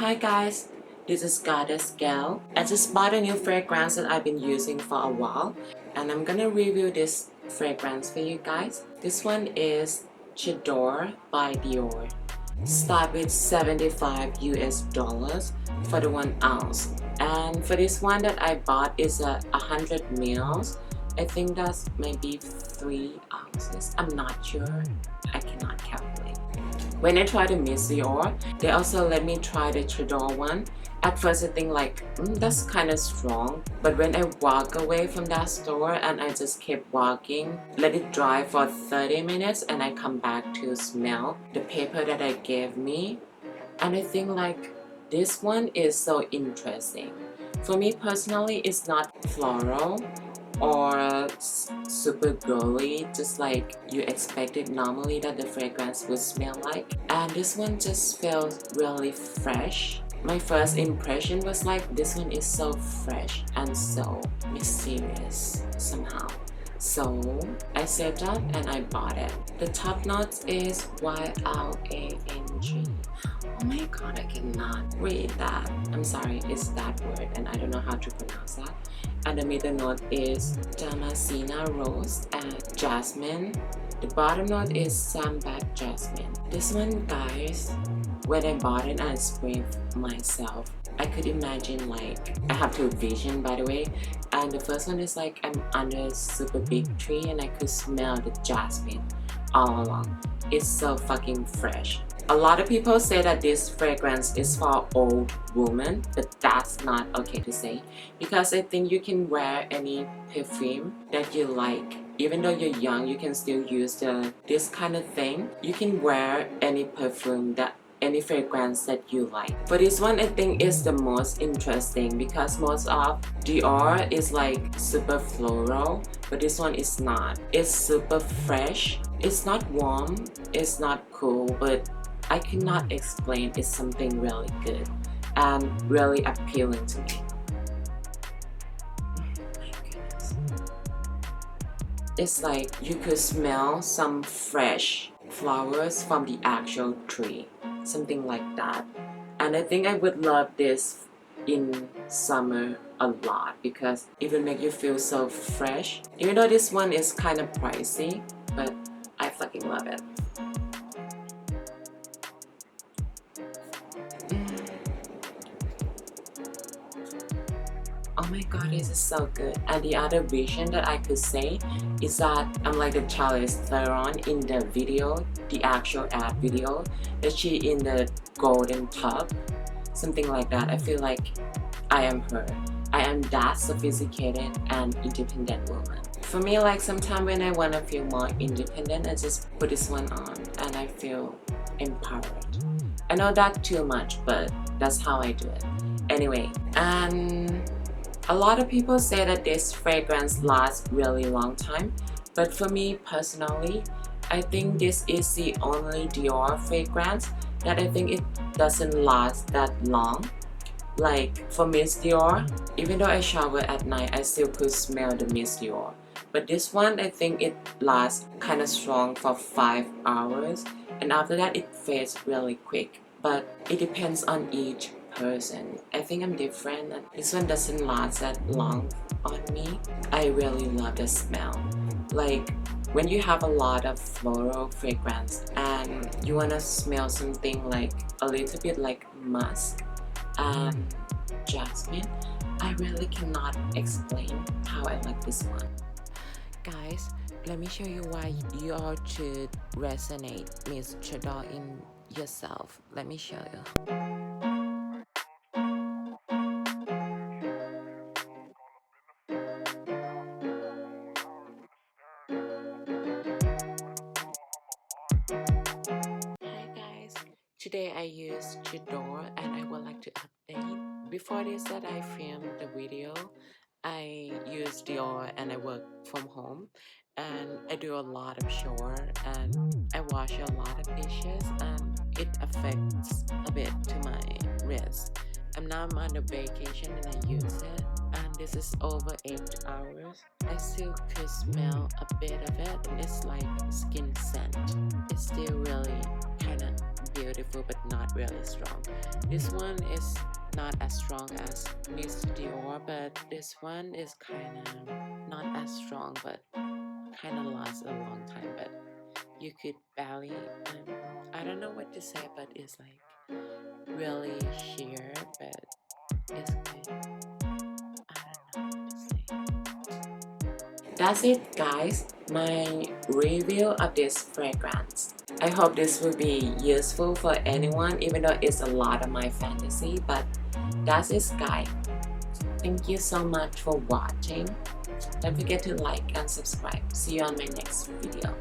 Hi guys, this is Goddess Gal. I just bought a new fragrance that I've been using for a while and I'm gonna review this fragrance for you guys. This one is Dior by Dior. Start with 75 US dollars for the 1 ounce. And for this one that I bought is a 100 mils. I think that's maybe 3 ounces. I'm not sure. I cannot calculate. When I tried the Miss Dior, they also let me try the Dior one. At first I think like, that's kind of strong. But when I walk away from that store and I just kept walking, let it dry for 30 minutes and I come back to smell the paper that I gave me. And I think like, this one is so interesting. For me personally, it's not floral or super girly, just like you expected normally that the fragrance would smell like. And this one just feels really fresh. My first impression was like, this one is so fresh and so mysterious somehow. So I saved up and I bought it. The top notes is Y-L-A-N-G. Oh my god, I cannot read that. I'm sorry, it's that word and I don't know how to pronounce that. And the middle note is Damascena Rose and Jasmine. The bottom note is Sambac Jasmine. This one, guys, when I bought it and I sprayed myself, I could imagine like, I have two vision by the way, and the first one is like I'm under a super big tree and I could smell the jasmine all along. It's so fucking fresh. A lot of people say that this fragrance is for old women, but that's not okay to say because I think you can wear any perfume that you like. Even though you're young, you can still use this kind of thing. You can wear any perfume any fragrance that you like. For this one, I think is the most interesting because most of Dior is like super floral, but this one is not. It's super fresh. It's not warm, it's not cool, but I cannot explain. It's something really good and really appealing to me. It's like you could smell some fresh flowers from the actual tree, something like that. And I think I would love this in summer a lot because it will make you feel so fresh. Even though this one is kind of pricey, but I fucking love it. Oh my god, this is so good. And the other vision that I could say is that I'm like the Charlize Theron in the video, the actual ad video, that she in the golden tub, something like that. I feel like I am her. I am that sophisticated and independent woman. For me, like sometimes when I want to feel more independent, I just put this one on and I feel empowered. I know that too much, but that's how I do it. Anyway, and a lot of people say that this fragrance lasts really long time, but for me personally, I think this is the only Dior fragrance that I think it doesn't last that long. Like for Miss Dior, even though I shower at night, I still could smell the Miss Dior. But this one, I think it lasts kind of strong for 5 hours, and after that it fades really quick. But it depends on each person. I think I'm different. This one doesn't last that long on me. I really love the smell. Like when you have a lot of floral fragrance and you want to smell something like a little bit like musk and jasmine, I really cannot explain how I like this one. Guys, let me show you why you all should resonate Miss Dior in yourself. Let me show you. Hi guys, today I used Dior and I would like to update. Before this that I filmed the video, I used Dior and I work from home and I do a lot of shower and I wash a lot of dishes and it affects a bit to my wrist. And now I'm on a vacation and I use it, and this is over 8 hours. I still could smell a bit of it. It's like skin scent. It's still really kind of beautiful but not really strong. This one is not as strong as Miss Dior, but this one is kind of not as strong but kind of lasts a long time. But you could barely, I don't know what to say, but it's like really sheer, but it's good. I don't know what to say. That's it, guys, my review of this fragrance. I hope this will be useful for anyone, even though it's a lot of my fantasy, but that's it, guys. Thank you so much for watching. Don't forget to like and subscribe. See you on my next video.